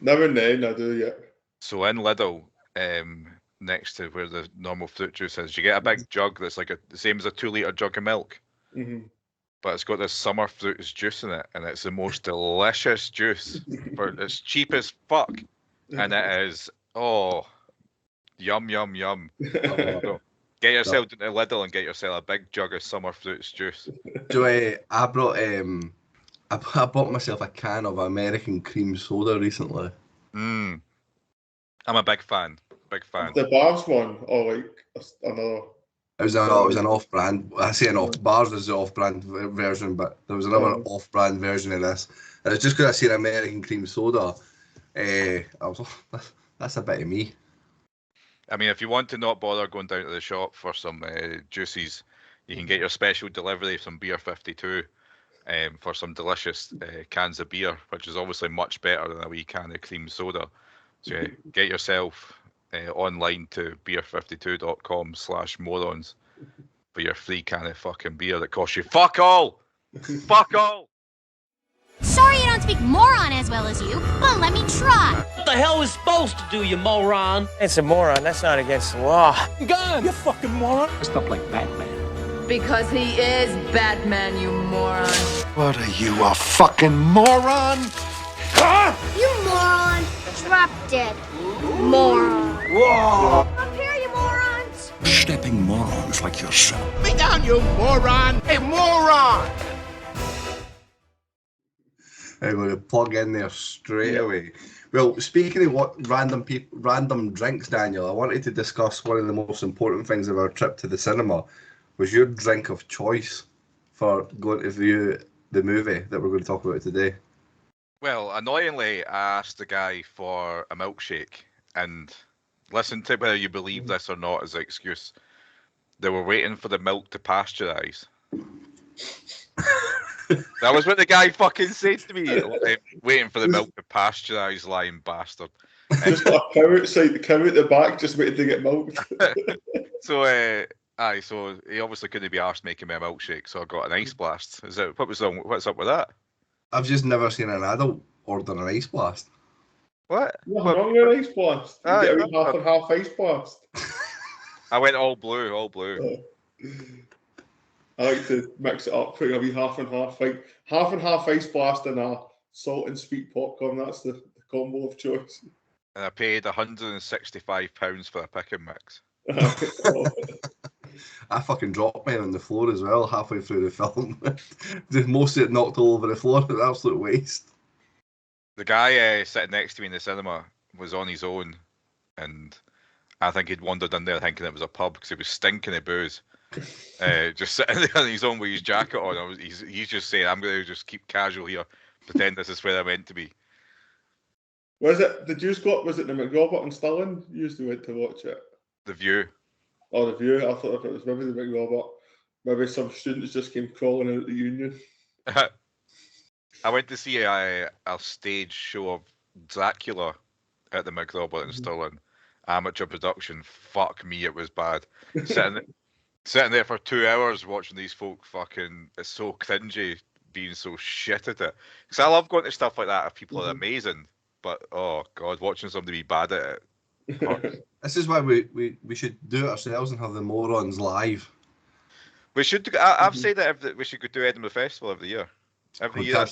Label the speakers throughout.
Speaker 1: Now and then I do, yeah.
Speaker 2: So in Lidl, next to where the normal fruit juice is, you get a big jug that's like the same as a 2 litre jug of milk, but it's got this summer fruits juice in it, and it's the most delicious juice. It's cheap as fuck, and it is yum yum yum. So get yourself to Lidl and get yourself a big jug of summer fruits juice.
Speaker 3: Joey, I bought myself a can of American cream soda recently.
Speaker 2: I'm a big fan.
Speaker 1: The bars one, or like another.
Speaker 3: It was an off-brand. I say an off. Bars is the off-brand version, but there was another off-brand version of this. And it's just because I seen American cream soda. I was that's a bit of me.
Speaker 2: I mean, if you want to not bother going down to the shop for some juices, you can get your special delivery from Beer 52 for some delicious cans of beer, which is obviously much better than a wee can of cream soda. So get yourself online to beer52.com/morons for your free can of fucking beer that costs you fuck all! Fuck all!
Speaker 4: Sorry I don't speak moron as well as you, but let me try.
Speaker 5: What the hell is supposed to do, you moron?
Speaker 6: It's a moron. That's not against the law.
Speaker 5: Gun! You fucking moron!
Speaker 7: Stop like Batman.
Speaker 8: Because he is Batman, you moron.
Speaker 7: What are you, a fucking moron?
Speaker 5: Ah!
Speaker 4: You moron. Drop dead. Moron.
Speaker 5: Whoa!
Speaker 4: Up here, you morons.
Speaker 7: Stepping morons like yourself.
Speaker 5: Me down, you moron! Hey, moron!
Speaker 3: I'm going to plug in there straight away. Well, speaking of what random drinks, Daniel, I wanted to discuss one of the most important things of our trip to the cinema. Was your drink of choice for going to view the movie that we're going to talk about today?
Speaker 2: Well, annoyingly, I asked the guy for a milkshake, and listen to whether you believe this or not as an excuse. They were waiting for the milk to pasteurize. That was what the guy fucking said to me. Waiting for the milk to pasteurize, lying bastard.
Speaker 1: Just got a cow outside, the cow at the back, just waiting to get milked.
Speaker 2: So, so he obviously couldn't be arsed making me a milkshake, so I got an ice blast. What's up with that?
Speaker 3: I've just never seen an adult order an ice blast.
Speaker 2: What?
Speaker 1: Nothing wrong with an ice blast. You get a wee half and half ice blast.
Speaker 2: I went all blue.
Speaker 1: I like to mix it up, putting a wee half and half, like half and half ice blast and a salt and sweet popcorn. That's the combo of choice.
Speaker 2: And I paid £165 for a pick and mix.
Speaker 3: I fucking dropped mine on the floor as well halfway through the film. Most of it knocked all over the floor. An absolute waste.
Speaker 2: The guy sitting next to me in the cinema was on his own, and I think he'd wandered in there thinking it was a pub because he was stinking of booze. Just sitting there on his own with his jacket on. He's just saying, I'm going to just keep casual here, pretend this is where I'm meant to be.
Speaker 1: Was it the McRobert and Stirling? You used to went to watch it.
Speaker 2: The View.
Speaker 1: Oh, The View. I thought if it was maybe the McRobert, maybe some students just came crawling out of the Union.
Speaker 2: I went to see a stage show of Dracula at the McRobert and Stirling. Amateur production. Fuck me, it was bad. Sitting there for 2 hours watching these folk fucking, it's so cringy being so shit at it. Because I love going to stuff like that if people are amazing, but oh god, watching somebody be bad at it.
Speaker 3: This is why we should do it ourselves and have the morons live.
Speaker 2: We should. I've said that we should go do Edinburgh Festival every year. Every year.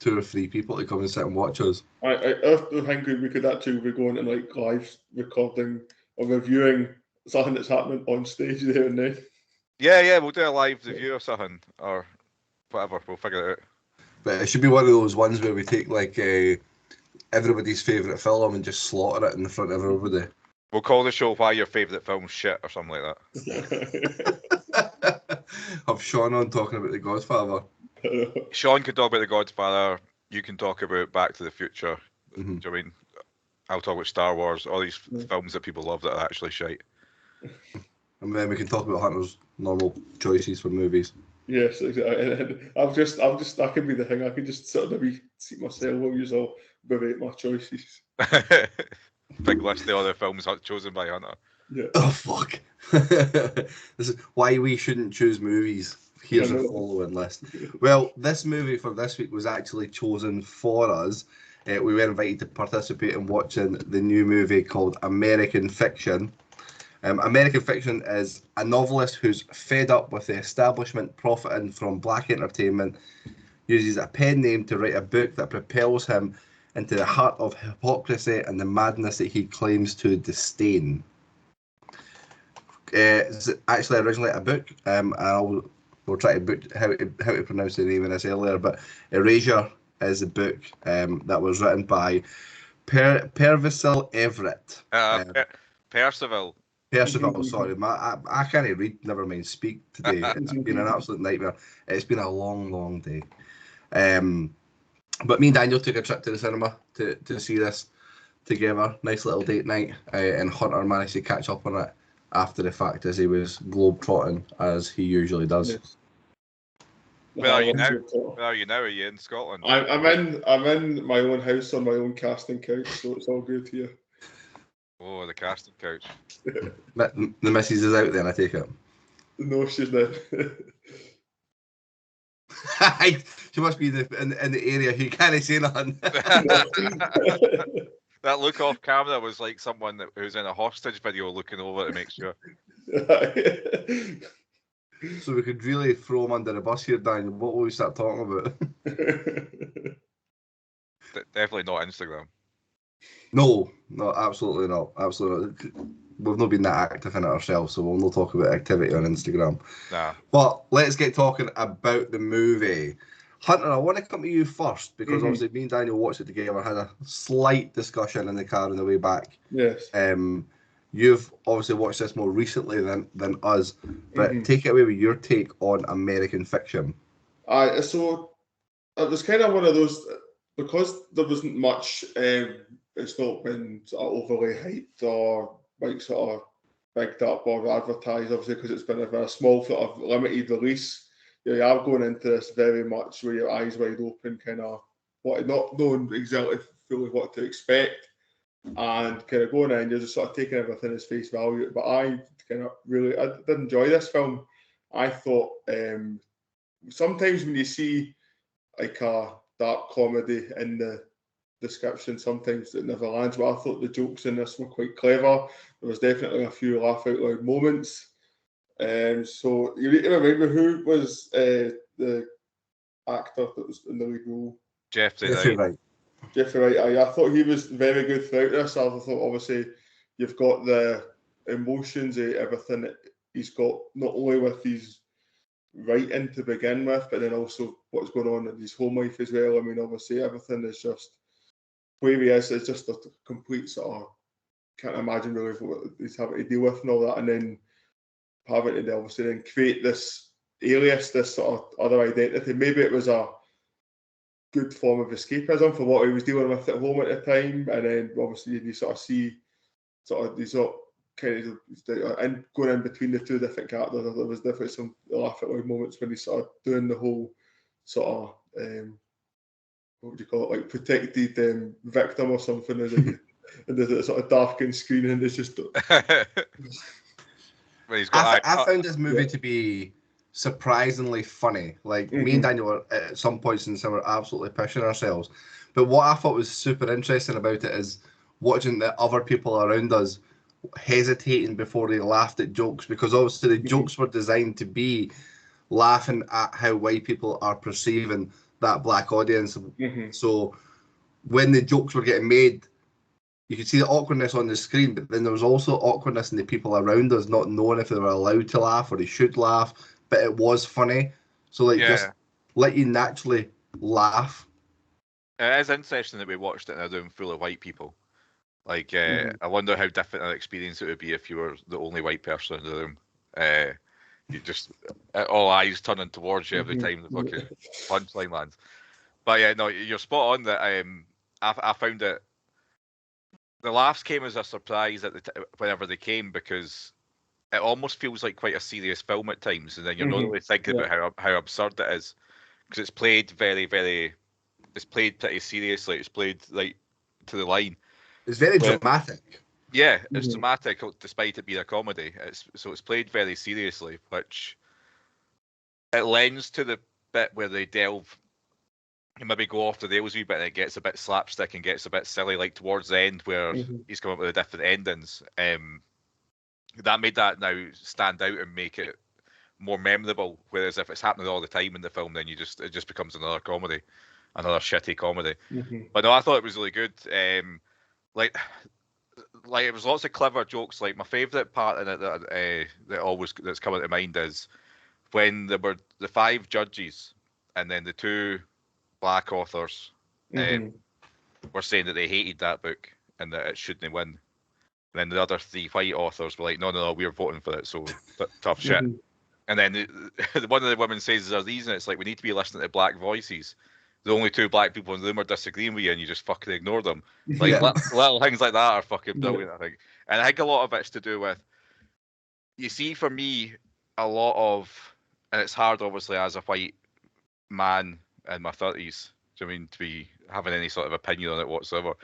Speaker 3: 2 or 3 people to come and sit and watch us.
Speaker 1: I think we could actually be going and like live recording or reviewing something that's happening on stage there and then.
Speaker 2: Yeah, we'll do a live review or something, or whatever. We'll figure it out.
Speaker 3: But it should be one of those ones where we take like everybody's favourite film and just slaughter it in the front of everybody.
Speaker 2: We'll call the show "Why Your Favourite Film's Shit" or something like that.
Speaker 3: Have Sean on talking about The Godfather.
Speaker 2: Sean can talk about The Godfather. You can talk about Back to the Future.
Speaker 3: Mm-hmm.
Speaker 2: Do you know what I mean? I'll talk about Star Wars. All these films that people love that are actually shite.
Speaker 3: And then we can talk about Hunter's normal choices for movies.
Speaker 1: Yes, exactly. That could be the thing. I could just sort of see myself or use all berate my choices.
Speaker 2: Big list of other films chosen by Hunter.
Speaker 1: Yeah.
Speaker 3: Oh fuck! This is why we shouldn't choose movies. Here's a following list. Well, this movie for this week was actually chosen for us. we were invited to participate in watching the new movie called American Fiction. American Fiction is a novelist who's fed up with the establishment profiting from black entertainment, uses a pen name to write a book that propels him into the heart of hypocrisy and the madness that he claims to disdain. It's actually originally a book, and we'll try to book how to pronounce the name of this earlier, but Erasure is a book that was written by Percival Everett.
Speaker 2: Percival.
Speaker 3: Percival, sorry, I can't read, never mind speak today. It's been an absolute nightmare. It's been a long day. But me and Daniel took a trip to the cinema to see this together. Nice little date night, and Hunter managed to catch up on it after the fact as he was globe-trotting as he usually does.
Speaker 1: Yes.
Speaker 2: Where are you now? Where are you now? Are you in Scotland?
Speaker 1: I'm in my own house on my own casting couch, so it's all good here.
Speaker 2: Oh, the casting couch.
Speaker 3: The missus is out then, I take it.
Speaker 1: No, she's not.
Speaker 3: She must be in the area. You can't say nothing.
Speaker 2: That look off camera was like someone who's in a hostage video looking over to make sure.
Speaker 3: So we could really throw him under the bus here, Daniel. What will we start talking about?
Speaker 2: Definitely not Instagram.
Speaker 3: No, absolutely not. Absolutely not. We've not been that active in it ourselves, so we'll not talk about activity on Instagram.
Speaker 2: Nah.
Speaker 3: But let's get talking about the movie. Hunter, I want to come to you first because obviously me and Daniel watched it together, had a slight discussion in the car on the way back.
Speaker 1: Yes.
Speaker 3: You've obviously watched this more recently than us, but take it away with your take on American Fiction.
Speaker 1: So it was kind of one of those, because there wasn't much, it's not been sort of overly hyped or like sort of bigged up or advertised, obviously, because it's been a very small sort of limited release. You are going into this very much with your eyes wide open, kind of not knowing exactly fully what to expect, and kind of going in, you're just sort of taking everything as face value. But I did enjoy this film. I thought sometimes when you see like a dark comedy in the description, sometimes it never lands. But I thought the jokes in this were quite clever. There was definitely a few laugh out loud moments. So you need to remember who was the actor that was in the lead role.
Speaker 3: Jeffrey Wright.
Speaker 1: Jeffrey Wright. I thought he was very good throughout this. I thought obviously you've got the emotions, everything that he's got, not only with his writing to begin with, but then also what's going on in his home life as well. I mean, obviously everything is just where he is. It's just a complete sort of, can't imagine really what he's having to deal with and all that, and then having to obviously then create this alias, this sort of other identity. Maybe it was a good form of escapism for what he was dealing with at home at the time, and then obviously you sort of see sort of these kind of and going in between the two different characters. There was definitely some laugh at loud moments when he's sort of doing the whole sort of what would you call it, like protected victim or something, as and there's a sort of darkened screen and it's just.
Speaker 3: I found this movie to be surprisingly funny. Like me and Daniel were at some points in the summer absolutely pissing ourselves. But what I thought was super interesting about it is watching the other people around us hesitating before they laughed at jokes, because obviously the jokes were designed to be laughing at how white people are perceiving that black audience. So when the jokes were getting made, you could see the awkwardness on the screen, but then there was also awkwardness in the people around us not knowing if they were allowed to laugh or they should laugh, but it was funny. So just let you naturally laugh.
Speaker 2: It is interesting that we watched it in a room full of white people. Like, I wonder how different an experience it would be if you were the only white person in the room. You just, all eyes turning towards you every time the fucking punchline lands. But yeah, no, you're spot on that I found it, the laughs came as a surprise at whenever they came, because it almost feels like quite a serious film at times, and then you're not really thinking about how absurd it is, because it's played it's played pretty seriously. It's played like to the line.
Speaker 3: It's very dramatic.
Speaker 2: Yeah, it's dramatic despite it being a comedy. It's played very seriously, which it lends to the bit where they delve maybe go off the rails a wee bit and it gets a bit slapstick and gets a bit silly, like towards the end where he's come up with the different endings. That made that now stand out and make it more memorable. Whereas if it's happening all the time in the film, then it just becomes another comedy, another shitty comedy. But no, I thought it was really good. Like it was lots of clever jokes. Like my favourite part in it that's coming to mind is when there were the 5 judges and then the 2 black authors were saying that they hated that book and that it shouldn't win. And then the other 3 white authors were like, no, we're voting for it, so tough shit. And then one of the women says there's a reason. It's like, we need to be listening to black voices. The only 2 black people in the room are disagreeing with you and you just fucking ignore them. Like little things like that are fucking brilliant, I think. And I think a lot of it's to do with, you see, for me, a lot of, and it's hard obviously as a white man in my 30s, do you know what I mean, to be having any sort of opinion on it whatsoever.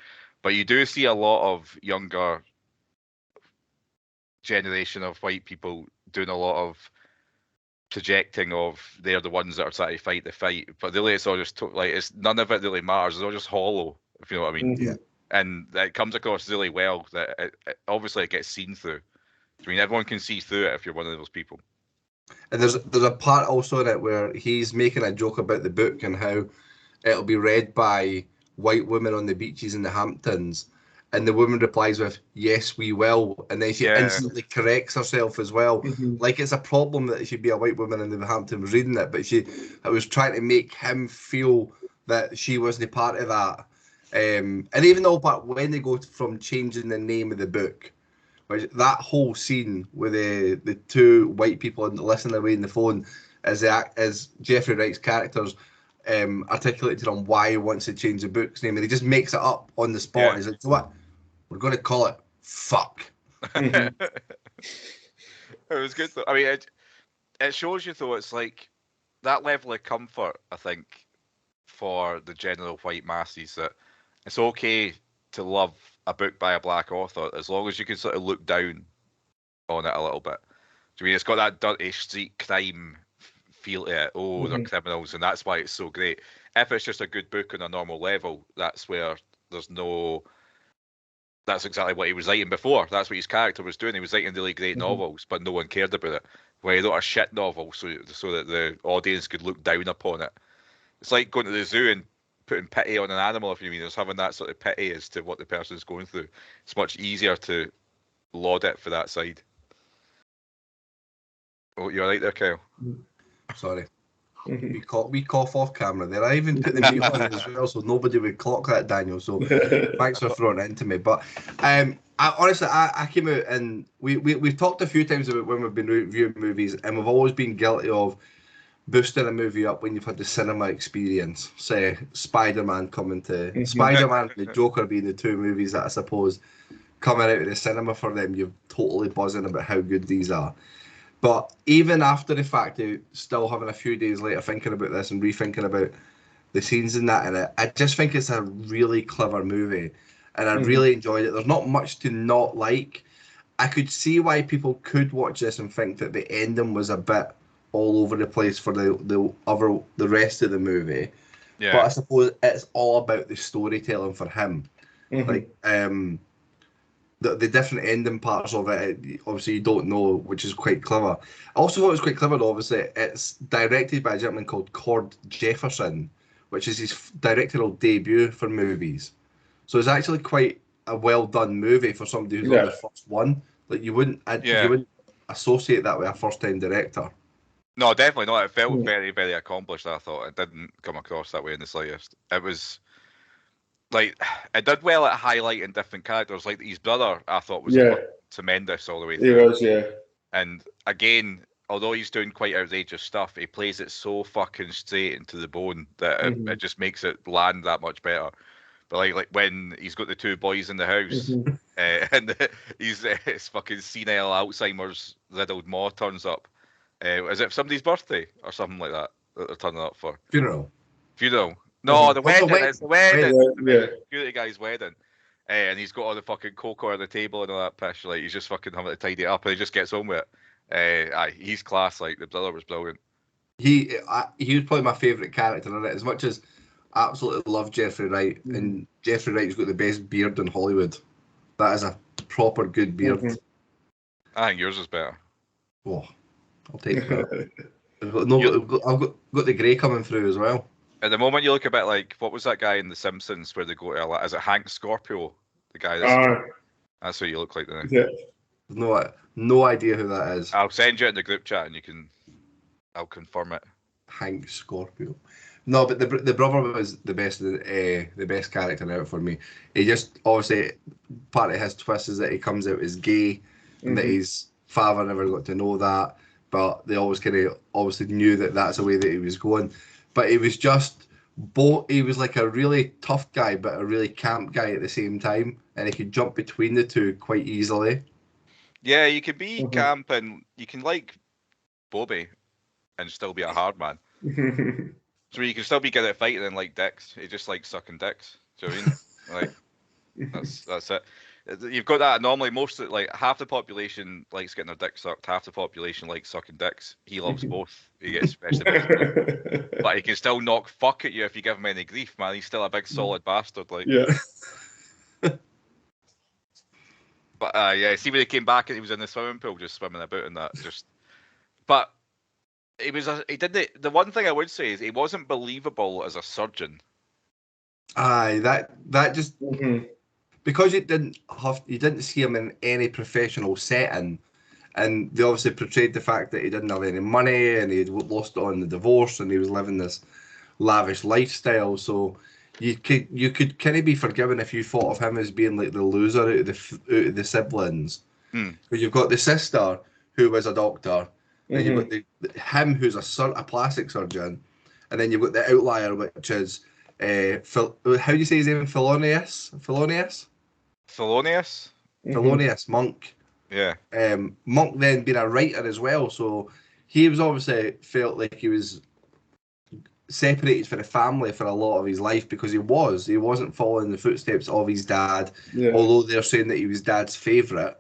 Speaker 2: But you do see a lot of younger generation of white people doing a lot of projecting of they're the ones that are trying to fight the fight, but really it's all just it's none of it really matters. It's all just hollow, if you know what I mean.
Speaker 3: Yeah.
Speaker 2: And it comes across really well that it obviously it gets seen through. I mean, everyone can see through it if you're one of those people.
Speaker 3: And there's a part also in it where he's making a joke about the book and how it'll be read by white women on the beaches in the Hamptons. And the woman replies with, "Yes, we will." And then she instantly corrects herself as well. Like it's a problem that it should be a white woman in the Hamptons reading it, but I was trying to make him feel that she wasn't part of that. And even though, but when they go from changing the name of the book, which that whole scene with the 2 white people listening away on the phone as Jeffrey Wright's characters articulated on why he wants to change the book's name, and he just makes it up on the spot. Yeah. He's like, "What? We're going to call it fuck."
Speaker 2: It was good though. I mean, it shows you though, it's like that level of comfort, I think, for the general white masses, that it's okay to love a book by a black author as long as you can sort of look down on it a little bit. I mean, it's got that dirty street crime feel to it. Oh, they're criminals, and that's why it's so great. If it's just a good book on a normal level, that's where there's no... That's exactly what he was writing before. That's what his character was doing. He was writing really great novels, but no one cared about it. Where he wrote a shit novel so that the audience could look down upon it. It's like going to the zoo and putting pity on an animal, if you mean. There's having that sort of pity as to what the person's going through. It's much easier to laud it for that side. Oh, you're right there, Kyle.
Speaker 3: Sorry. We cough off camera there. I even put the mute on as well, so nobody would clock that, Daniel. So thanks for throwing it into me. But I honestly came out and we've talked a few times about when we've been reviewing movies, and we've always been guilty of boosting a movie up when you've had the cinema experience. Say Spider-Man coming to Spider-Man and the Joker being the 2 movies that I suppose coming out of the cinema for them, you're totally buzzing about how good these are. But even after the fact of still having a few days later thinking about this and rethinking about the scenes in that in it, I just think it's a really clever movie, and I really enjoyed it. There's not much to not like. I could see why people could watch this and think that the ending was a bit all over the place for the rest of the movie. Yeah. But I suppose it's all about the storytelling for him. Like the different ending parts of it, obviously you don't know, which is quite clever. I also thought it was quite clever, obviously. It's directed by a gentleman called Jefferson, which is his directorial debut for movies. So it's actually quite a well done movie for somebody who's on the first one. Like you wouldn't associate that with a first time director.
Speaker 2: No, definitely not. It felt very, very accomplished. I thought it didn't come across that way in the slightest. It was like it did well at highlighting different characters. Like his brother, I thought was tremendous all the way through.
Speaker 1: He was, yeah.
Speaker 2: And again, although he's doing quite outrageous stuff, he plays it so fucking straight into the bone that it just makes it land that much better. But like when he's got the 2 boys in the house, and his fucking senile Alzheimer's riddled ma turns up. Is it somebody's birthday or something like that they're turning up for?
Speaker 3: Funeral.
Speaker 2: No, the wedding. It's the wedding.
Speaker 1: Yeah.
Speaker 2: The security guy's wedding. And he's got all the fucking cocoa on the table and all that pish. Like he's just fucking having to tidy it up, and he just gets on with it. He's class. Like the brother was brilliant.
Speaker 3: He was probably my favourite character in it. As much as absolutely love Jeffrey Wright, and Jeffrey Wright's got the best beard in Hollywood. That is a proper good beard.
Speaker 2: I think yours is better.
Speaker 3: Oh, I'll take that. I've got the grey coming through as well.
Speaker 2: At the moment, you look a bit like, what was that guy in The Simpsons where they go to, is it Hank Scorpio? The guy that's what you look like now.
Speaker 1: Yeah.
Speaker 3: No idea who that is.
Speaker 2: I'll send you it in the group chat and I'll confirm it.
Speaker 3: Hank Scorpio. No, but the brother was the best character out for me. He just, obviously, part of his twist is that he comes out as gay, and that his father never got to know that, but they always kind of obviously knew that that's the way that he was going. But he was just he was like a really tough guy, but a really camp guy at the same time, and he could jump between the two quite easily.
Speaker 2: Yeah, you can be camp and you can like Bobby and still be a hard man. So you can still be good at fighting and like dicks. He just likes sucking dicks. Do you know what I mean? Like that's it. You've got that anomaly. Most of, like half the population likes getting their dick sucked. Half the population likes sucking dicks. He loves both. He gets special, but he can still knock fuck at you if you give him any grief, man. He's still a big solid bastard. Like But yeah, see when he came back and he was in the swimming pool just swimming about and that. But he didn't. The one thing I would say is he wasn't believable as a surgeon.
Speaker 3: Aye, that just because you didn't see him in any professional setting, and they obviously portrayed the fact that he didn't have any money and he had lost it on the divorce and he was living this lavish lifestyle. So you could kind of be forgiven if you thought of him as being like the loser out of the siblings. Because you've got the sister who was a doctor, and you've got him who's a plastic surgeon, and then you've got the outlier, which is how do you say his name? Felonious, Monk.
Speaker 2: Yeah.
Speaker 3: Monk then being a writer as well, so he was obviously felt like he was separated from the family for a lot of his life because he wasn't following the footsteps of his dad. Although they're saying that he was dad's favourite,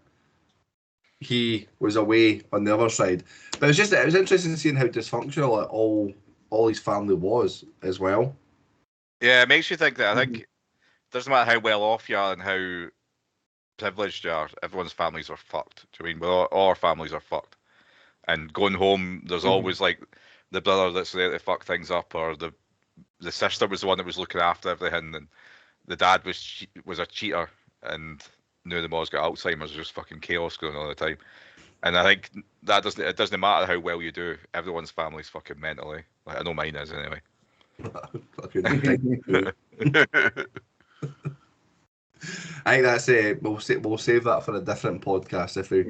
Speaker 3: he was away on the other side. But it was interesting seeing how dysfunctional all his family was as well.
Speaker 2: Yeah, it makes you think that. I think it doesn't matter how well off you are and how privileged you are, everyone's families are fucked. Do you mean? Well, all our families are fucked. And going home, there's always like the brother that's there to fuck things up, or the sister was the one that was looking after everything, and the dad was a cheater and knew them all's got Alzheimer's. There's just fucking chaos going on all the time. And I think it doesn't matter how well you do. Everyone's family's fucking mentally. Like, I know mine is anyway.
Speaker 3: I think that's it. We'll save that for a different podcast if we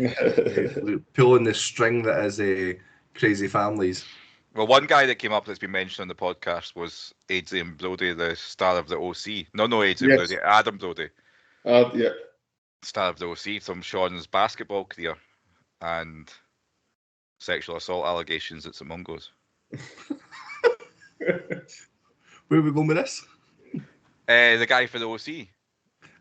Speaker 3: pulling the string that is crazy families.
Speaker 2: Well, one guy that came up that's been mentioned on the podcast was Adrian Brody, the star of the OC. No, Adrian Brody, Adam Brody.
Speaker 1: Yeah.
Speaker 2: Star of the OC from Sean's basketball career and sexual assault allegations at St Mungo's.
Speaker 3: Where are we going with this?
Speaker 2: The guy for the OC.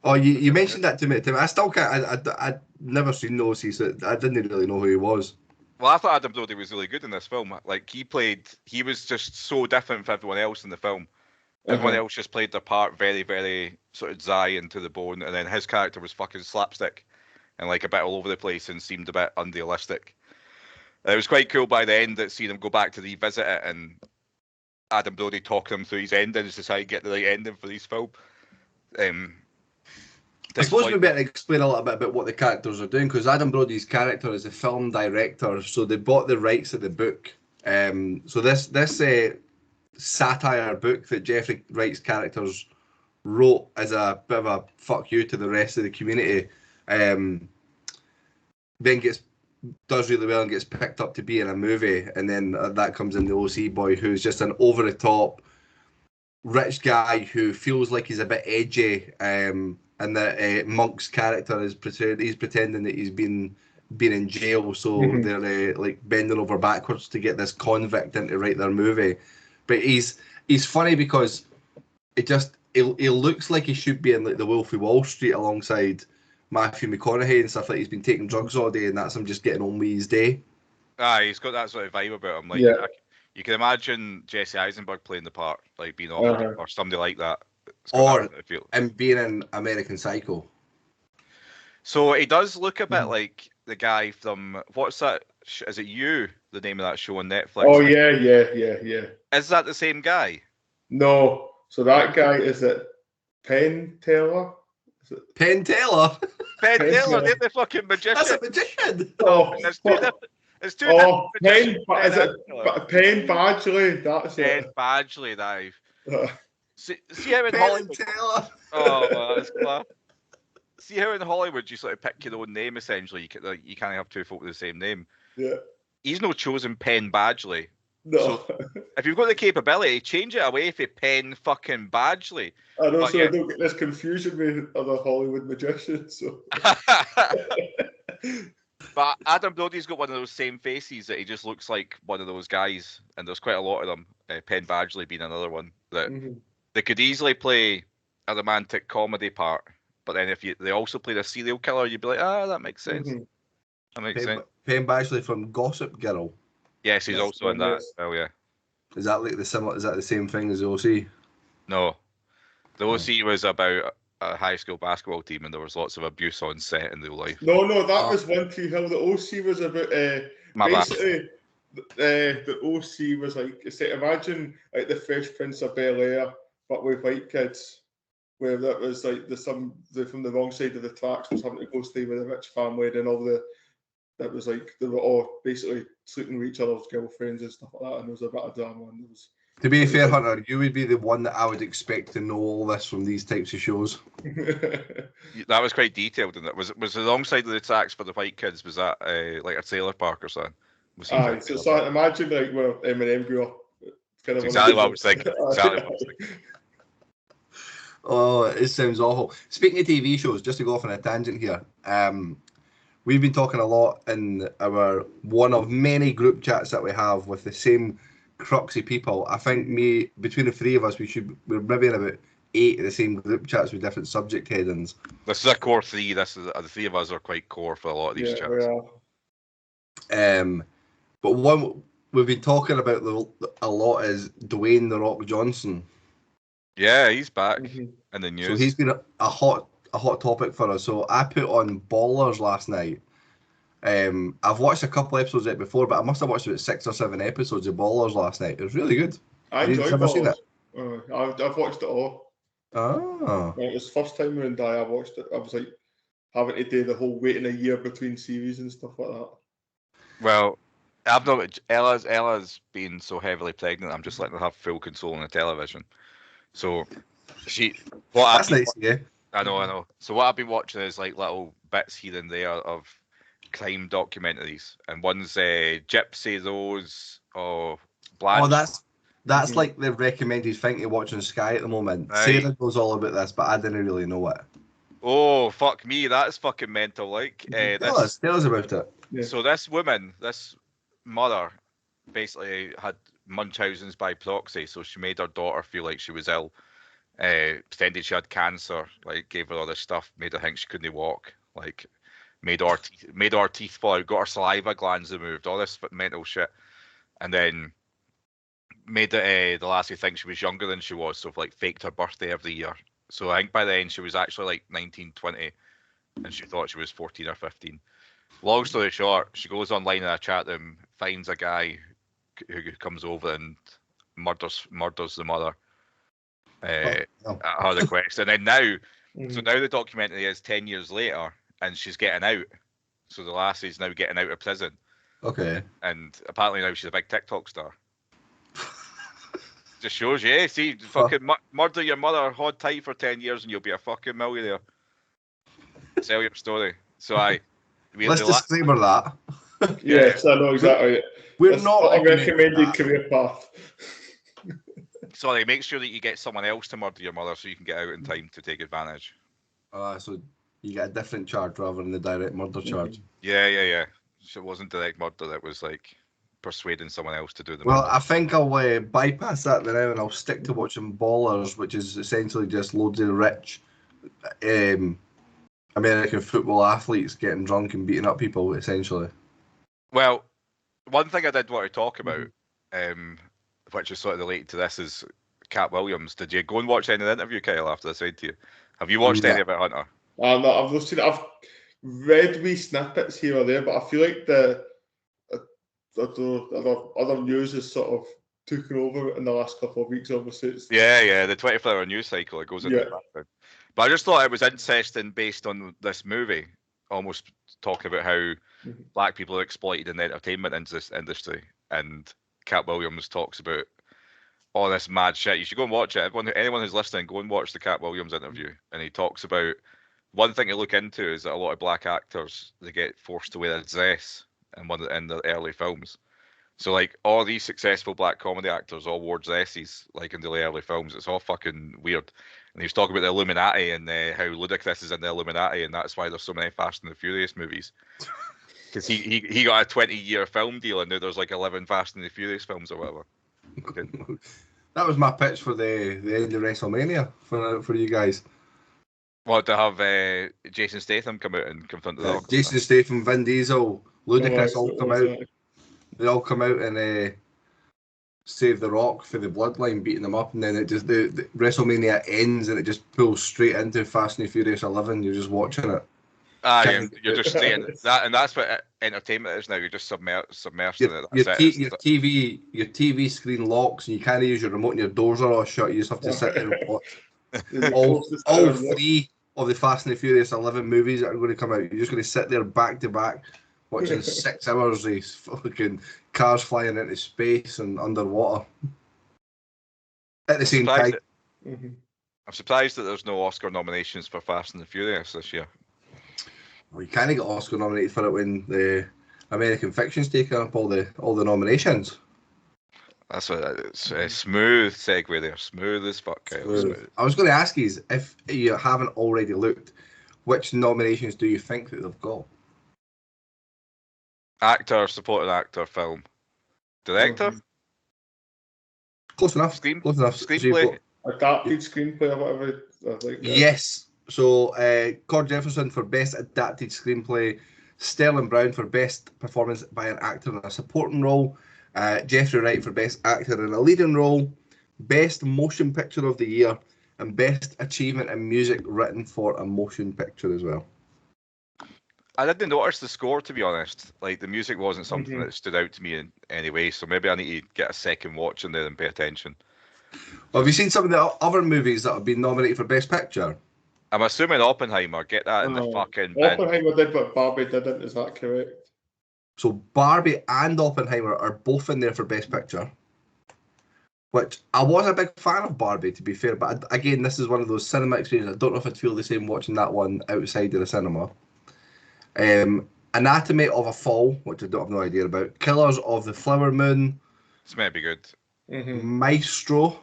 Speaker 3: Oh, you mentioned that to me. I still can't. I'd never seen the OC, so I didn't really know who he was.
Speaker 2: Well, I thought Adam Brody was really good in this film. Like, he was just so different from everyone else in the film. Everyone else just played their part very, very sort of dry and to the bone, and then his character was fucking slapstick and like a bit all over the place and seemed a bit unrealistic. It was quite cool by the end that seeing him go back to revisit it and Adam Brody talking him through his endings to try and get the right ending for his film.
Speaker 3: I suppose we better explain a little bit about what the characters are doing, because Adam Brody's character is a film director, so they bought the rights of the book. So this satire book that Jeffrey Wright's characters wrote as a bit of a fuck you to the rest of the community, then does really well and gets picked up to be in a movie, and then that comes in the OC boy, who's just an over the top rich guy who feels like he's a bit edgy, and that Monk's character is pretending that he's been in jail, so they're like bending over backwards to get this convict in to write their movie. But he's funny because he looks like he should be in like the Wolf of Wall Street alongside Matthew McConaughey and stuff, like he's been taking drugs all day and that's him just getting on with his day.
Speaker 2: He's got that sort of vibe about him. Like, You can imagine Jesse Eisenberg playing the part, like being offered, or somebody like that.
Speaker 3: Or and being in American Psycho.
Speaker 2: So he does look a bit like the guy from what's that? Is it You? The name of that show on Netflix.
Speaker 1: Oh yeah.
Speaker 2: Is that the same guy?
Speaker 1: No. So that guy is it Penn Taylor? Is it
Speaker 3: Penn Taylor.
Speaker 2: Penn Taylor, they're the fucking magician.
Speaker 3: That's a magician.
Speaker 2: Oh, it's two different
Speaker 1: Penn,
Speaker 2: magicians.
Speaker 1: is it Penn Badgley? That's
Speaker 2: Penn
Speaker 1: it.
Speaker 2: Badgley, Dave. See how in
Speaker 3: Penn
Speaker 2: Hollywood.
Speaker 3: Taylor.
Speaker 2: Oh, that's class. See how in Hollywood you sort of pick your own name essentially. You can't have two folk with the same name.
Speaker 1: Yeah.
Speaker 2: He's not chosen Penn Badgley.
Speaker 1: No.
Speaker 2: So, if you've got the capability, change it away for Penn fucking Badgley.
Speaker 1: I know, so I don't get this confusion with other Hollywood magicians. So.
Speaker 2: But Adam Brody's got one of those same faces that he just looks like one of those guys, and there's quite a lot of them. Penn Badgley being another one that they could easily play a romantic comedy part, but then if they also played a serial killer, you'd be like, that makes sense. That makes sense.
Speaker 3: Penn Badgley from Gossip Girl.
Speaker 2: Yes, he's also in that. Oh yeah.
Speaker 3: Is that like Is that the same thing as the OC?
Speaker 2: No, the OC was about a high school basketball team, and there was lots of abuse on set in real life.
Speaker 1: No, that was One Tree Hill. The OC was about basically the OC was like, imagine like the Fresh Prince of Bel-Air, but with white kids, where that was like from the wrong side of the tracks was having to go stay with a rich family, and that was like they were all basically sleeping with each other's girlfriends and stuff like that, and there was a bit of drama. And
Speaker 3: to be fair, Hunter, you would be the one that I would expect to know all this from these types of shows.
Speaker 2: That was quite detailed, and it was the wrong side of the tracks for the white kids. Was that like a trailer park or something?
Speaker 1: So imagine like where Eminem grew up. Kind of
Speaker 2: exactly what I was thinking.
Speaker 3: Oh, it sounds awful. Speaking of TV shows, just to go off on a tangent here, we've been talking a lot in our one of many group chats that we have with the same cruxy people. I think between the three of us, we're maybe in about 8 of the same group chats with different subject headings.
Speaker 2: This is a core 3. The 3 of us are quite core for a lot of these chats.
Speaker 1: We are.
Speaker 3: But one we've been talking about a lot is Dwayne "The Rock" Johnson.
Speaker 2: Yeah, he's back in the news.
Speaker 3: So he's been a hot topic for us. So I put on Ballers last night. I've watched a couple episodes of it before, but I must have watched about 6 or 7 episodes of Ballers last night. It was really good.
Speaker 1: I enjoyed
Speaker 3: Ballers. Seen it?
Speaker 1: I've watched it all.
Speaker 3: Oh.
Speaker 1: It was the first time when I watched it. I was like having to do the whole waiting a year between series and stuff like that.
Speaker 2: Well, I've not. Ella's been so heavily pregnant. I'm just letting her have full control on the television. So
Speaker 3: That's nice, yeah.
Speaker 2: I know. So what I've been watching is like little bits here and there of crime documentaries, and one's Gypsy Rose or Blanche.
Speaker 3: Oh, that's like the recommended thing to watch on Sky at the moment.
Speaker 2: Right.
Speaker 3: Sarah knows all about this, but I didn't really know it.
Speaker 2: Oh, fuck me, that's fucking mental. Like,
Speaker 3: tell us about it.
Speaker 2: Yeah. So this mother, basically had Munchausen's by proxy. So she made her daughter feel like she was ill, pretended she had cancer, like gave her all this stuff, made her think she couldn't walk, like made her teeth fall out, got her saliva glands removed, all this mental shit, and then made the lassie think she was younger than she was, so like faked her birthday every year. So I think by then she was actually like 19, 20, and she thought she was 14 or 15. Long story short, she goes online in a chat room, finds a guy who comes over and murders the mother at her request. And then now the documentary is 10 years later, and she's getting out. So the lassie's now getting out of prison.
Speaker 3: Okay.
Speaker 2: And apparently now she's a big TikTok star. Just shows you, see, fucking murder your mother, hold tight for 10 years and you'll be a fucking millionaire. Sell your story. So
Speaker 3: let's disclaimer that.
Speaker 1: Yes, I know exactly.
Speaker 3: That's not
Speaker 1: a recommended career path.
Speaker 2: Sorry, make sure that you get someone else to murder your mother so you can get out in time to take advantage.
Speaker 3: So you get a different charge rather than the direct murder charge.
Speaker 2: Yeah. So it wasn't direct murder, it was like persuading someone else to do the
Speaker 3: murder.
Speaker 2: murder.
Speaker 3: I think I'll bypass that now and I'll stick to watching Ballers, which is essentially just loads of rich American football athletes getting drunk and beating up people, essentially.
Speaker 2: Well, one thing I did want to talk about which is sort of related to this, is Cat Williams. Did you go and watch any of the interview, Kyle, after I said to you? Have you watched any about Hunter?
Speaker 1: No, I've not seen it. I've read wee snippets here or there, but I feel like the other news has sort of taken over in the last couple of weeks. Obviously,
Speaker 2: Yeah, the 24-hour news cycle, it goes into the background. But I just thought it was interesting based on this movie, almost talking about how black people are exploited in the entertainment industry, and Cat Williams talks about all this mad shit. You should go and watch it. Anyone who's listening, go and watch the Cat Williams interview. And he talks about, one thing to look into is that a lot of black actors, they get forced to wear a dress in the early films. So like all these successful black comedy actors all wore dresses like in the early films. It's all fucking weird. And he was talking about the Illuminati and how Ludacris is in the Illuminati, and that's why there's so many Fast and the Furious movies. Because he got a 20-year film deal, and now there's like 11 Fast and the Furious films or whatever.
Speaker 3: That was my pitch for the end of WrestleMania for you guys.
Speaker 2: What, to have Jason Statham come out and confront the Rock?
Speaker 3: Jason Statham, Vin Diesel, Ludacris all come out. They all come out and save the Rock for the Bloodline, beating them up, and then it just the WrestleMania ends and it just pulls straight into Fast and the Furious 11. You're just watching it.
Speaker 2: Yeah, you're just straight in that, and that's what entertainment is now. You're just submersed in it.
Speaker 3: Your TV screen locks, and you can't use your remote, and your doors are all shut. You just have to sit there and watch all 3 of the Fast and the Furious 11 movies that are going to come out. You're just going to sit there back to back, watching 6 hours of fucking cars flying into space and underwater at the same time.
Speaker 2: I'm surprised that there's no Oscar nominations for Fast and the Furious this year.
Speaker 3: Well, you can't get Oscar nominated for it when the American Fiction's taking up all the nominations.
Speaker 2: That's it's a smooth segue there, smooth as fuck. Smooth.
Speaker 3: I was going to ask you, if you haven't already looked, which nominations do you think that they've got?
Speaker 2: Actor, supporting actor, film, director.
Speaker 3: Close enough.
Speaker 2: Screenplay.
Speaker 1: Adapted screenplay or whatever. I think.
Speaker 3: Yes. So, Cord Jefferson for Best Adapted Screenplay, Sterling Brown for Best Performance by an Actor in a Supporting Role, Jeffrey Wright for Best Actor in a Leading Role, Best Motion Picture of the Year, and Best Achievement in Music Written for a Motion Picture as well.
Speaker 2: I didn't notice the score, to be honest. Like, the music wasn't something that stood out to me in any way, so maybe I need to get a second watch in there and pay attention.
Speaker 3: Well, have you seen some of the other movies that have been nominated for Best Picture?
Speaker 2: I'm assuming Oppenheimer. Get that in the fucking bin.
Speaker 1: Oppenheimer did, but Barbie didn't. Is that correct?
Speaker 3: So Barbie and Oppenheimer are both in there for Best Picture. Which I was a big fan of Barbie, to be fair, but again, this is one of those cinema experiences. I don't know if I'd feel the same watching that one outside of the cinema. Anatomy of a Fall, which I don't have no idea about. Killers of the Flower Moon.
Speaker 2: This might be good.
Speaker 3: Maestro.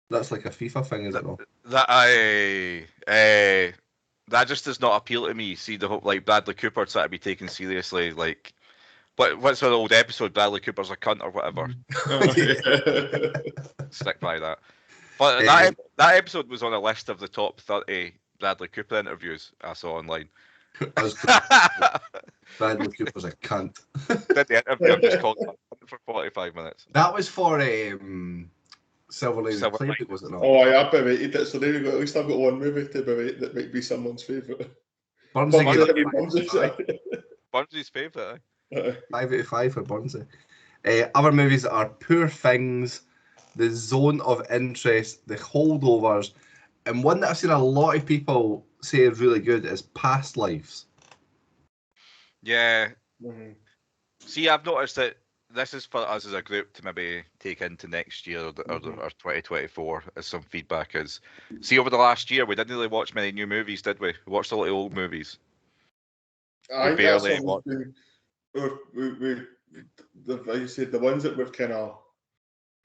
Speaker 3: That's like a FIFA thing, is it not?
Speaker 2: That just does not appeal to me. See, the whole, like, Bradley Cooper trying to be taken seriously, like, what's an old episode? Bradley Cooper's a cunt or whatever. Stick by that. But that episode was on a list of the top 30 Bradley Cooper interviews I saw online.
Speaker 3: Bradley Cooper's a cunt.
Speaker 2: Did the interview? I'm just called for 45 minutes.
Speaker 3: That was for Silver Lady Playbook, was it not?
Speaker 1: Oh, I berated it, so there you go. At least I've got one movie to berate that might be someone's favourite.
Speaker 2: Burnsy's favourite.
Speaker 3: 5 out of 5 for Burnsy. Other movies that are Poor Things, The Zone of Interest, The Holdovers, and one that I've seen a lot of people say is really good is Past Lives.
Speaker 2: Yeah. See, I've noticed that this is for us as a group to maybe take into next year or 2024 as some feedback is. See, over the last year, we didn't really watch many new movies, did we? We watched a lot of old movies.
Speaker 1: I barely watched. Like you said, the ones that we've kind of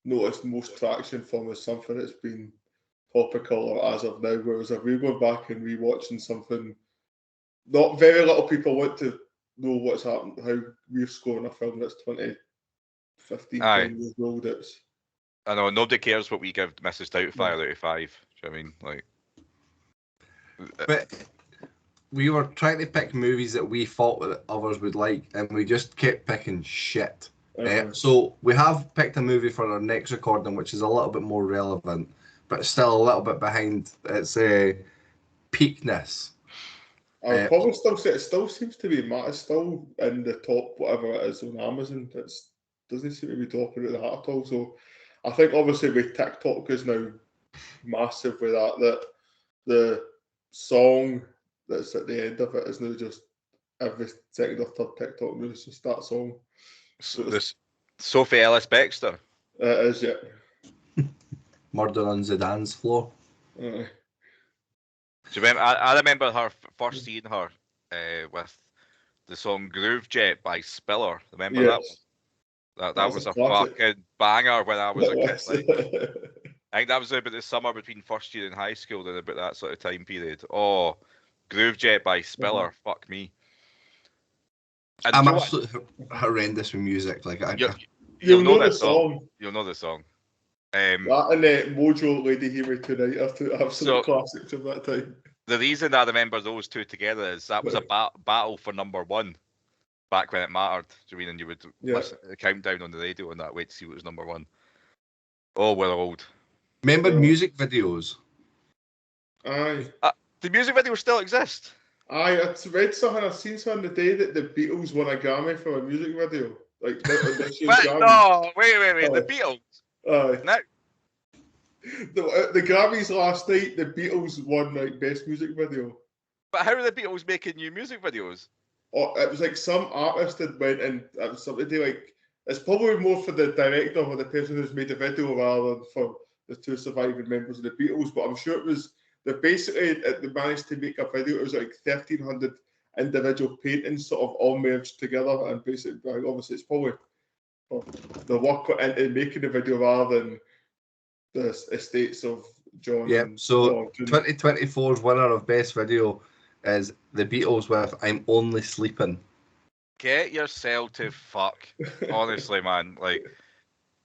Speaker 1: noticed most traction from is something that's been topical as of now, whereas if we go back and rewatching something, not very little people want to know what's happened, how we're scoring a film that's 15 years old.
Speaker 2: I know, nobody cares what we give Mrs. Doubtfire out of 5. Do you know what I mean? Like,
Speaker 3: but we were trying to pick movies that we thought that others would like, and we just kept picking shit. So we have picked a movie for our next recording, which is a little bit more relevant, but still a little bit behind its peakness.
Speaker 1: I would probably still say it still seems to be it's still in the top whatever it is on Amazon. It doesn't seem to be dropping out of the hat at all. So I think obviously with TikTok is now massive with that the song that's at the end of it is now just every second or third TikTok news just that song.
Speaker 2: So this Sophie Ellis Bextor.
Speaker 1: It is, yeah.
Speaker 3: Murder on the Dance Floor.
Speaker 2: Do you remember? I remember her first seeing her with the song "Groove Jet" by Spiller. Remember that one? That was a fucking banger when I was a kid. Like, I think that was about the summer between first year and high school, and about that sort of time period. Oh, "Groove Jet" by Spiller. Fuck me. And
Speaker 3: I'm absolutely horrendous with music. Like
Speaker 2: you'll know this song. You'll know the song.
Speaker 1: That and Mojo Lady Hear Me Tonight are two absolute classics of that time.
Speaker 2: The reason I remember those two together is that was a battle for number one back when it mattered. Do you mean? And you would listen to the countdown on the radio and that wait to see what was number one. Oh, we're old.
Speaker 3: Remember music videos?
Speaker 1: Aye.
Speaker 2: The music videos still exist.
Speaker 1: Aye, I read something. I've seen something the day that the Beatles won a Grammy for a music video. Like this year's Grammy.
Speaker 2: No, wait. The Beatles.
Speaker 1: Aye.
Speaker 2: No.
Speaker 1: The Grammys last night, the Beatles won like best music video.
Speaker 2: But how are the Beatles making new music videos?
Speaker 1: Oh, it was like some artist had went and it was something like it's probably more for the director or the person who's made the video rather than for the two surviving members of the Beatles. But I'm sure it was they managed to make a video. It was like 1,300 individual paintings sort of all merged together, and basically, obviously, it's probably the work into making the video rather than the estates of John.
Speaker 3: Yeah, so 2024's winner of Best Video is the Beatles with "I'm Only Sleeping."
Speaker 2: Get yourself to fuck, honestly, man. Like,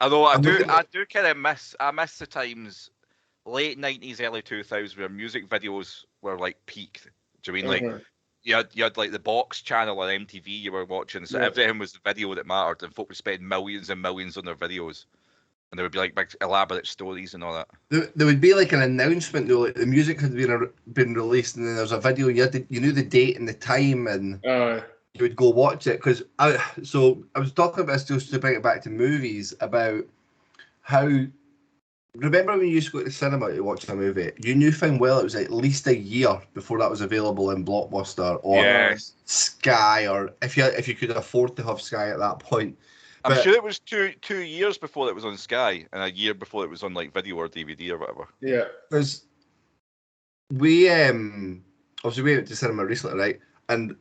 Speaker 2: although I do kind of miss the times late 90s, early 2000s where music videos were like peaked. Do you mean like you had like the box channel on MTV you were watching, so everything was the video that mattered, and folk would spend millions and millions on their videos. And there would be like big elaborate stories and all that.
Speaker 3: There would be like an announcement though, like the music had been released, and then there was a video. You knew the date and the time, and you would go watch it. Because I was talking about this just to bring it back to movies about how. Remember when you used to go to the cinema to watch a movie? You knew fine well it was at least a year before that was available in Blockbuster or Sky, or if you could afford to have Sky at that point.
Speaker 2: I'm sure it was two years before it was on Sky, and a year before it was on like video or DVD or whatever.
Speaker 1: Yeah,
Speaker 3: because we obviously we went to cinema recently, right? And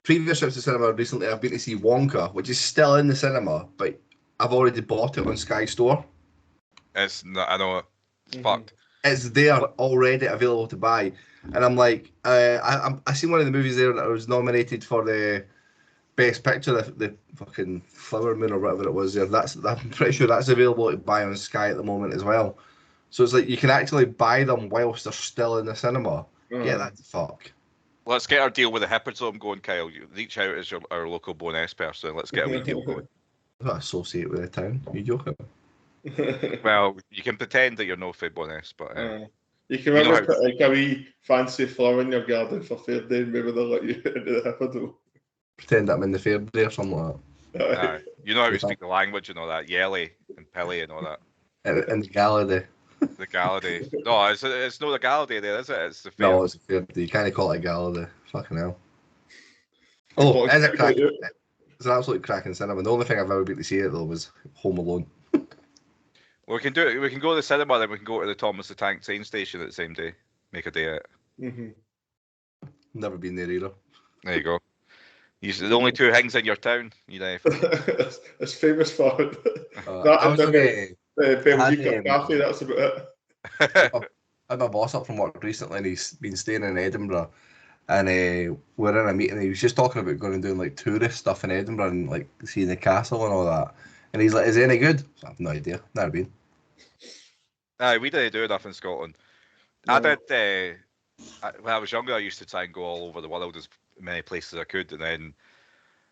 Speaker 3: previous trips to cinema recently, I've been to see Wonka, which is still in the cinema, but I've already bought it on Sky Store.
Speaker 2: It's not. I know it's fucked.
Speaker 3: It's there already available to buy, and I'm like, I seen one of the movies there that was nominated for the Best Picture, the fucking Flower Moon or whatever it was there. I'm pretty sure that's available to buy on Sky at the moment as well. So it's like you can actually buy them whilst they're still in the cinema. Get that to fuck.
Speaker 2: Let's get our deal with the Hippodrome going, Kyle. You reach out as our local Bonus person. Let's get a wee deal going.
Speaker 3: I don't associate with the town. Are you joking?
Speaker 2: Well, you can pretend that you're no fit Bonus, but
Speaker 1: you can remember put like a wee fancy flower in your garden for Fair Day, and maybe they'll let you into the Hippodrome.
Speaker 3: Pretend I'm in the Fair Day or something like
Speaker 2: that. You know how to speak the language and all that, Yelly and Pilly and all that.
Speaker 3: In the Galladay.
Speaker 2: The Galladay. No, it's not the Galladay there, is it? It's the Fair.
Speaker 3: No, it's the Fair Day. You can't call it a Galladay. Fucking hell. Oh, it's a crack. It's an absolute cracking cinema. The only thing I've ever been to see it though was Home Alone.
Speaker 2: Well, we can do it. We can go to the cinema, then we can go to the Thomas the Tank train station at the same day. Make a day of it.
Speaker 3: Never been there either.
Speaker 2: There you go. The only two things in your town.
Speaker 1: It's famous for that and the Belgica Cafe. That's about it.
Speaker 3: I had my boss up from work recently, and he's been staying in Edinburgh. And we're in a meeting. And he was just talking about going and doing like tourist stuff in Edinburgh and like seeing the castle and all that. And he's like, "Is it any good?" So I have no idea. Never been.
Speaker 2: Aye, we didn't do enough in Scotland. No. I did. When I was younger, I used to try and go all over the world as many places as I could, and then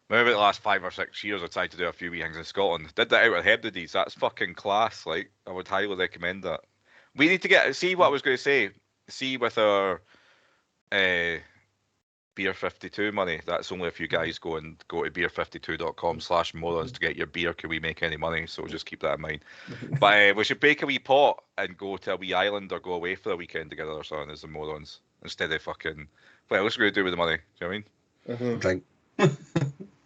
Speaker 2: Maybe the last 5 or 6 years I tried to do a few wee things in Scotland. Did that out of Hebrides. That's fucking class. Like, I would highly recommend that. We need to get, see what I was going to say. See with our Beer 52 money. That's only if you guys go to beer52.com/morons to get your beer. Can we make any money? So just keep that in mind. But we should break a wee pot and go to a wee island or go away for a weekend together or something as the morons instead of fucking. What else are we going to do with the money? Do you know what I mean?
Speaker 3: Drink.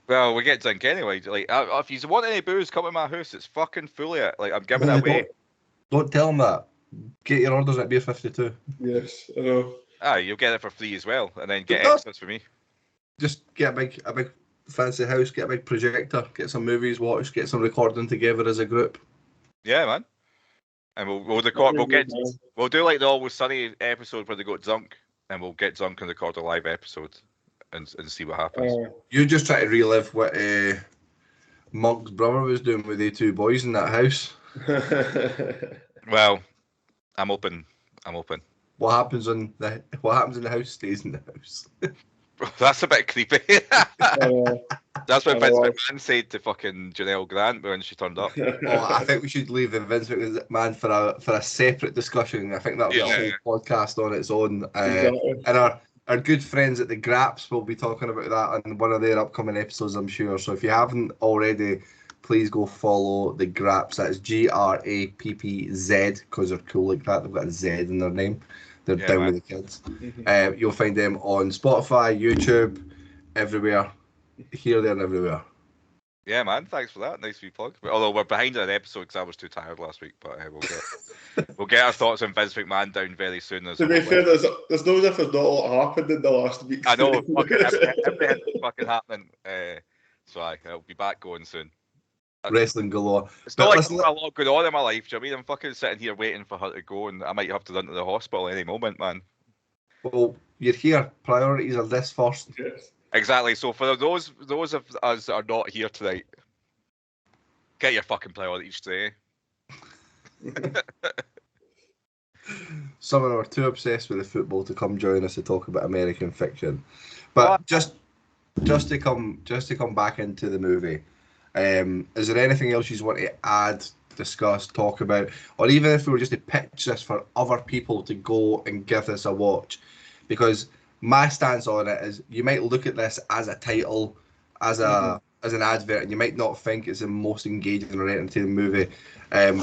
Speaker 2: Well, we get drink anyway. Like, if you want any booze, come to my house. It's fucking full of it. Like, I'm giving it away.
Speaker 3: Don't tell them that. Get your orders at Beer 52.
Speaker 1: Yes, I know.
Speaker 2: You'll get it for free as well, and then get extras for me.
Speaker 3: Just get a big fancy house, get a big projector, get some movies watched, get some recording together as a group.
Speaker 2: Yeah, man. And we'll record. We'll do like the Always Sunny episode where they go drunk, and we'll get drunk and record a live episode, and see what happens.
Speaker 3: You just try to relive what Monk's brother was doing with the two boys in that house.
Speaker 2: Well, I'm open.
Speaker 3: What happens in the house stays in the house.
Speaker 2: That's a bit creepy. That's what Vince McMahon said to fucking Janelle Grant when she turned up.
Speaker 3: I think we should leave the Vince McMahon for a separate discussion. I think that'll be a whole podcast on its own.
Speaker 1: Exactly.
Speaker 3: And our good friends at the Graps will be talking about that on one of their upcoming episodes, I'm sure. So if you haven't already, please go follow the Graps. That's GRAPPZ because they're cool like that. They've got a Z in their name. They're down with the kids. You'll find them on Spotify, YouTube, everywhere. Here, there, and everywhere.
Speaker 2: Yeah, man. Thanks for that. Nice wee plug. Although we're behind on an episode because I was too tired last week, but we'll get our thoughts on Vince McMahon down very soon.
Speaker 1: To be fair, there's no as if there's not a lot happened in the last week.
Speaker 2: I know. Everything's fucking happening. So I'll be back going soon.
Speaker 3: Wrestling galore.
Speaker 2: It's not like there's a lot going on in my life. Do you know what I mean? I'm fucking sitting here waiting for her to go, and I might have to run to the hospital any moment, man.
Speaker 3: Well, you're here. Priorities are this first.
Speaker 1: Yes.
Speaker 2: Exactly. So for those of us that are not here tonight, get your fucking priorities straight.
Speaker 3: Some of them are too obsessed with the football to come join us to talk about American fiction. But just to come back into the movie. Is there anything else you want to add, discuss, talk about, or even if we were just to pitch this for other people to go and give this a watch? Because my stance on it is, you might look at this as a title, as an advert, and you might not think it's the most engaging or entertaining movie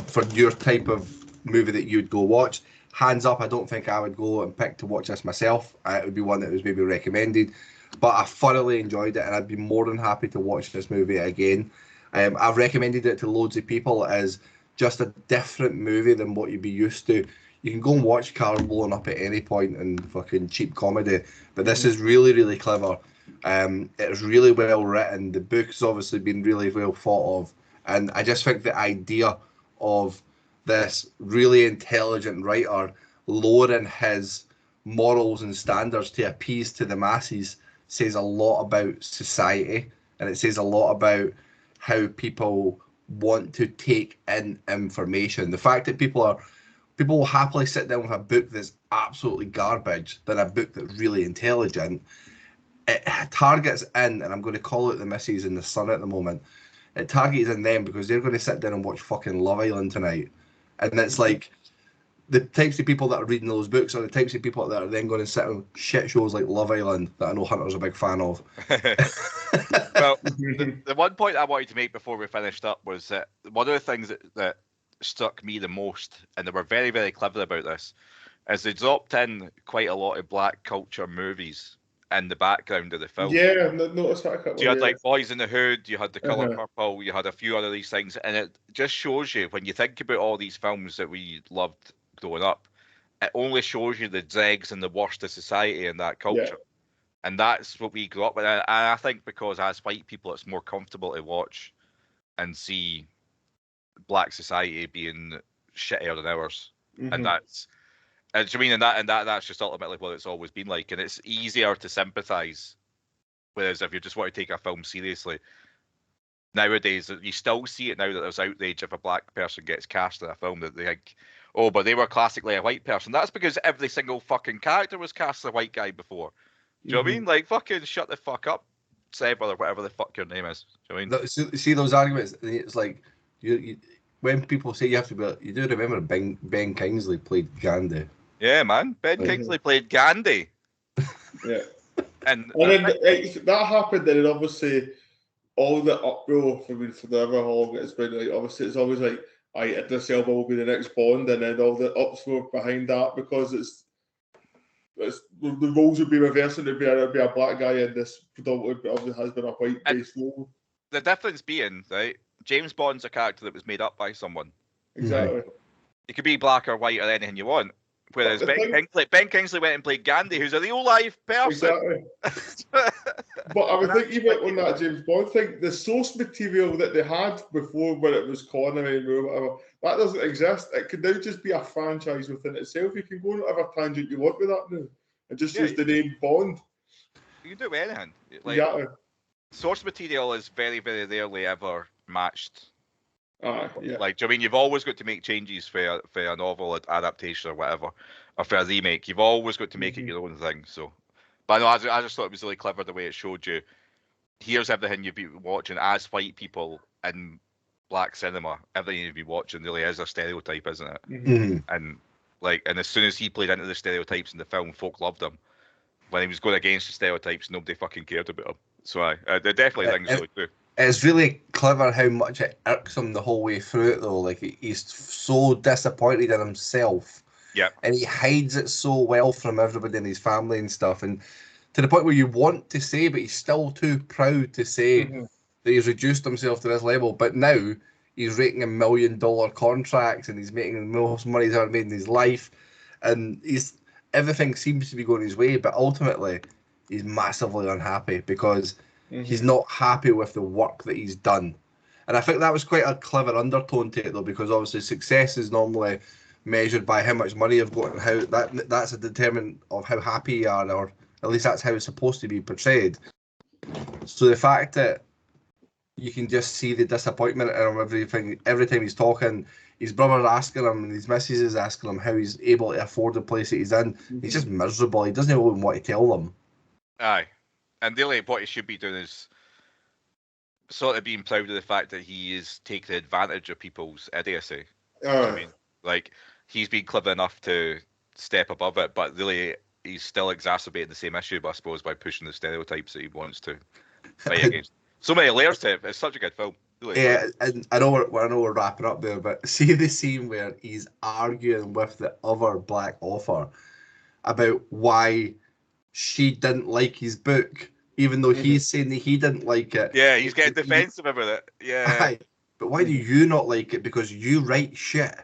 Speaker 3: for your type of movie that you'd go watch. Hands up, I don't think I would go and pick to watch this myself. It would be one that was maybe recommended. But I thoroughly enjoyed it, and I'd be more than happy to watch this movie again. I've recommended it to loads of people as just a different movie than what you'd be used to. You can go and watch cars blowing up at any point in fucking cheap comedy, but this is really, really clever. It's really well written. The book's obviously been really well thought of, and I just think the idea of this really intelligent writer lowering his morals and standards to appease to the masses says a lot about society, and it says a lot about how people want to take in information. The fact that people will happily sit down with a book that's absolutely garbage than a book that's really intelligent. It targets in, and I'm going to call it the missus and the son at the moment, it targets in them because they're going to sit down and watch fucking Love Island tonight. And it's like, the types of people that are reading those books are the types of people that are then going to sit on shit shows like Love Island that I know Hunter's a big fan of.
Speaker 2: Well, the one point I wanted to make before we finished up was that one of the things that struck me the most, and they were very, very clever about this, is they dropped in quite a lot of black culture movies in the background of the film.
Speaker 1: Yeah, noticed that a couple.
Speaker 2: So you had like Boys in the Hood, you had The Colour Purple, you had a few other these things, and it just shows you, when you think about all these films that we loved growing up, it only shows you the dregs and the worst of society and that culture. Yeah. And that's what we grew up with. And I think because as white people, it's more comfortable to watch and see black society being shittier than ours. Mm-hmm. And that's, and I mean, and that's just ultimately what it's always been like. And it's easier to sympathise. Whereas if you just want to take a film seriously, nowadays, you still see it now that there's outrage if a black person gets cast in a film that they think, oh, but they were classically a white person. That's because every single fucking character was cast as a white guy before. Do you know what I mean? Like, fucking shut the fuck up, Seb or whatever the fuck your name is. Do you know what I mean?
Speaker 3: See those arguments? It's like you when people say you have to be, you do remember Ben Kingsley played Gandhi.
Speaker 2: Yeah, man. Ben Kingsley played Gandhi.
Speaker 1: Yeah.
Speaker 2: And
Speaker 1: then that happened, and then obviously all the uproar for however long it's been, like, obviously it's always like, Idris Elba will be the next Bond, and then all the uproar behind that because it's the roles would be reversing. It'd be a black guy in this predominantly obviously has been a white based role.
Speaker 2: The difference being, right, James Bond's a character that was made up by someone.
Speaker 1: Exactly.
Speaker 2: It could be black or white or anything you want. Whereas Ben Kingsley went and played Gandhi, who's a real life person.
Speaker 1: Exactly. But I would think even on that James Bond thing, the source material that they had before, when it was Connery or whatever, that doesn't exist. It could now just be a franchise within itself. You can go on whatever tangent you want with that now and just use the name Bond.
Speaker 2: You can do anything. Like,
Speaker 1: exactly.
Speaker 2: Source material is very, very rarely ever matched.
Speaker 1: Yeah.
Speaker 2: Like, do you know what I mean? You've always got to make changes for a novel adaptation or whatever, or for a remake. You've always got to make it your own thing. So, but no, I just thought it was really clever the way it showed you. Here's everything you've been watching as white people in black cinema. Everything you've been watching really is a stereotype, isn't it? And as soon as he played into the stereotypes in the film, folk loved him. When he was going against the stereotypes, nobody fucking cared about him. So they're definitely things really do.
Speaker 3: It's really clever how much it irks him the whole way through it, though. Like, he's so disappointed in himself.
Speaker 2: Yeah.
Speaker 3: And he hides it so well from everybody in his family and stuff. And to the point where you want to say, but he's still too proud to say that he's reduced himself to this level. But now he's raking $1 million contracts and he's making the most money he's ever made in his life. And everything seems to be going his way, but ultimately he's massively unhappy because he's not happy with the work that he's done. And I think that was quite a clever undertone to it, though, because obviously success is normally measured by how much money you've got and how that's a determinant of how happy you are, or at least that's how it's supposed to be portrayed. So the fact that you can just see the disappointment in him every time he's talking, his brother's asking him and his missus is asking him how he's able to afford the place that he's in. He's just miserable. He doesn't even want to tell them.
Speaker 2: Aye. And really, what he should be doing is sort of being proud of the fact that he is taking advantage of people's idiocy. I mean, like, he's been clever enough to step above it, but really, he's still exacerbating the same issue, I suppose, by pushing the stereotypes that he wants to fight against. So many layers to it. It's such a good film. Really.
Speaker 3: Yeah, and I know we're wrapping up there, but see the scene where he's arguing with the other black author about why she didn't like his book, even though he's saying that he didn't like it.
Speaker 2: Yeah, he's getting defensive about it. Yeah.
Speaker 3: Aye, but why do you not like it? Because you write shit.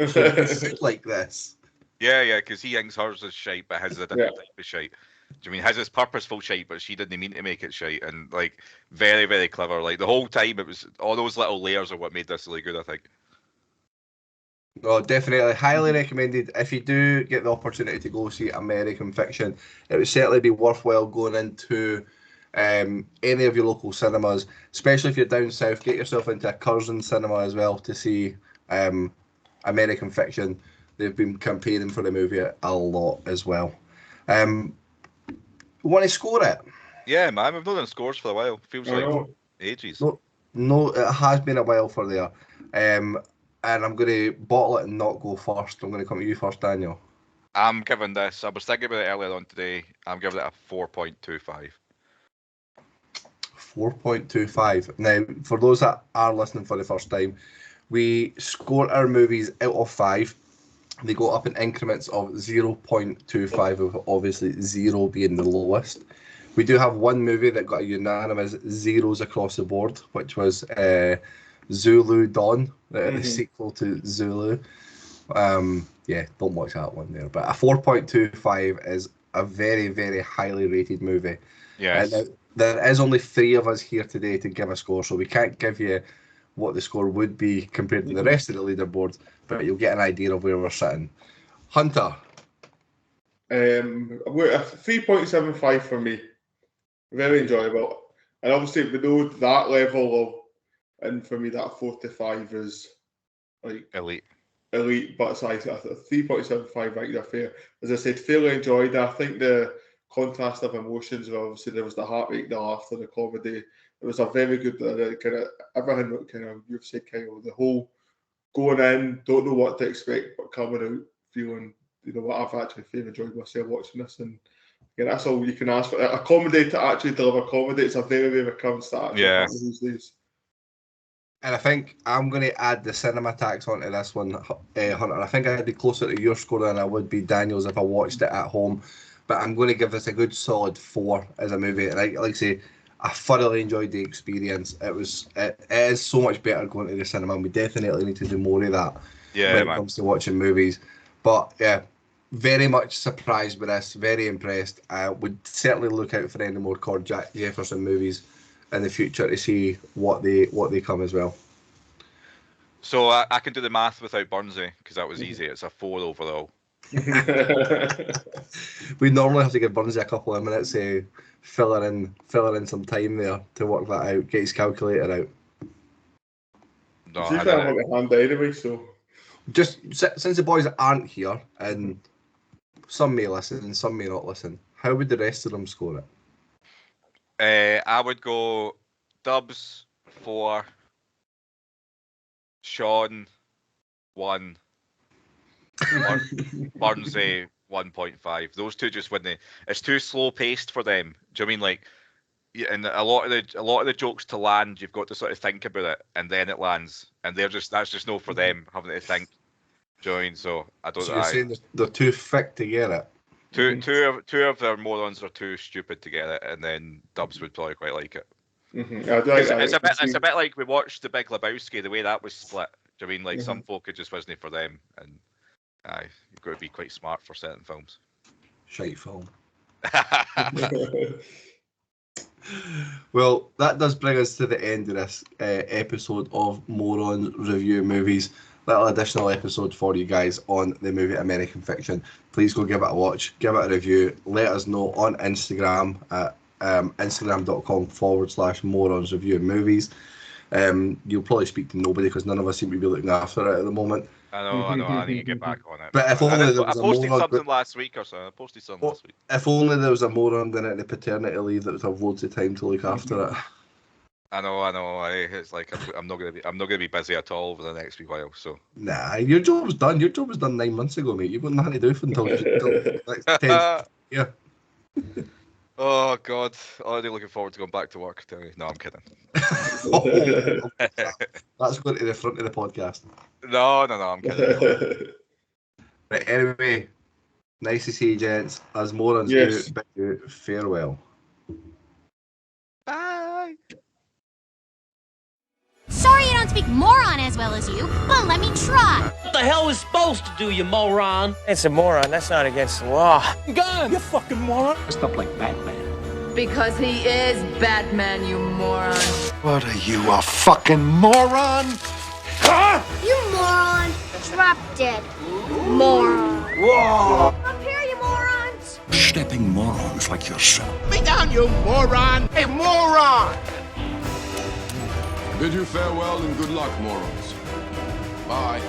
Speaker 3: So it's like this.
Speaker 2: Yeah, because he thinks hers is shite, but his is a different type of shite. Do you mean his is purposeful shite, but she didn't mean to make it shite? And like, very, very clever. Like, the whole time, it was all those little layers are what made this really good, I think.
Speaker 3: Oh, definitely. Highly recommended. If you do get the opportunity to go see American Fiction, it would certainly be worthwhile going into any of your local cinemas, especially if you're down south. Get yourself into a Curzon cinema as well to see American Fiction. They've been campaigning for the movie a lot as well. Want to score it?
Speaker 2: Yeah, man. We've not done scores for a while. Feels like ages.
Speaker 3: No, it has been a while for there. And I'm going to bottle it and not go first. I'm going to come to you first, Daniel.
Speaker 2: I'm giving this, I was thinking about it earlier on today, I'm giving it a 4.25.
Speaker 3: 4.25. Now, for those that are listening for the first time, we score our movies out of 5. They go up in increments of 0.25, with obviously 0 being the lowest. We do have one movie that got a unanimous 0s across the board, which was Zulu Dawn, the sequel to Zulu. Yeah, don't watch that one there. But a 4.25 is a very, very highly rated movie.
Speaker 2: Yes.
Speaker 3: And there is only 3 of us here today to give a score, so we can't give you what the score would be compared to the rest of the leaderboard, but you'll get an idea of where we're sitting. Hunter?
Speaker 1: We're a 3.75 for me. Very enjoyable. And obviously, we know that level of, and for me, that 4 to 5 is like
Speaker 2: elite.
Speaker 1: But it's like a 3.75 right there fair. As I said, fairly enjoyed it. I think the contrast of emotions. Where obviously there was the heartbreak, the laughter, the comedy. It was a very good kind of everything that kind of you've said, kind of the whole going in, don't know what to expect, but coming out feeling, you know what, I've actually fairly enjoyed myself watching this, and again, that's all you can ask for. A comedy to actually deliver comedy, it's a very rare occurrence that actually happens these days.
Speaker 3: And I think I'm going to add the cinema tax onto this one, Hunter. I think I'd be closer to your score than I would be Daniel's if I watched it at home. But I'm going to give this a good solid 4 as a movie. And like I say, I thoroughly enjoyed the experience. It is so much better going to the cinema, and we definitely need to do more of that when it comes to watching movies. But yeah, very much surprised by this, very impressed. I would certainly look out for any more Cord Jefferson movies in the future to see what they come as well.
Speaker 2: So I can do the math without Burnsy because that was easy. It's a 4 overall.
Speaker 3: We normally have to give Burnsy a couple of minutes to fill in some time there to work that out, get his calculator out.
Speaker 2: No,
Speaker 1: you can't have a hand anyway, so
Speaker 3: just since the boys aren't here and some may listen and some may not listen, how would the rest of them score it?
Speaker 2: I would go Dubs 4, Sean 1, Burnsy 1.5. Those two just win. It's too slow paced for them. Do you know what I mean? Like, and a lot of the jokes to land, you've got to sort of think about it, and then it lands, and that's just no for them having to think. Join, so I don't.
Speaker 3: So you're saying they're too thick to get it.
Speaker 2: Two of their morons are too stupid to get it, and then Dubs would probably quite like it. It's a bit like we watched The Big Lebowski. The way that was split. Do you know what I mean? Like some folk it just wasn't for them, and you've got to be quite smart for certain films.
Speaker 3: Shite film. Well, that does bring us to the end of this episode of Morons Review Movies. Little additional episode for you guys on the movie American Fiction. Please go give it a watch, give it a review. Let us know on Instagram at instagram.com/Morons Reviewing Movies. You'll probably speak to nobody because none of us seem to be looking after it at the moment.
Speaker 2: I know. I need to get back on it.
Speaker 3: But if only there was
Speaker 2: I posted something last week or so.
Speaker 3: If only there was a moron in it in the paternity leave that would have loads of time to look after it.
Speaker 2: I know. It's like I'm not gonna be busy at all over the next wee while. So
Speaker 3: nah, your job was done. Your job was done 9 months ago, mate. You've got nothing to do until next 10. Yeah.
Speaker 2: Oh God, already looking forward to going back to work. No, I'm kidding.
Speaker 3: That's going to the front of the podcast.
Speaker 2: No, I'm kidding.
Speaker 3: Right, anyway, nice to see you, gents. As Morons do, bid you farewell.
Speaker 2: Bye.
Speaker 4: Sorry I don't speak moron as well as you, but let me try.
Speaker 6: What the hell is supposed to do, you moron? It's a moron. That's not against the law.
Speaker 5: Gun, you fucking moron.
Speaker 7: Dressed up like Batman.
Speaker 8: Because he is Batman, you moron.
Speaker 7: What are you, a fucking moron?
Speaker 5: Huh?
Speaker 4: You moron. Drop dead. Moron.
Speaker 7: Whoa!
Speaker 4: Up here, you morons.
Speaker 7: Stepping morons like yourself.
Speaker 5: Me down, you moron. Hey, moron.
Speaker 9: Bid you farewell and good luck, morons. Bye.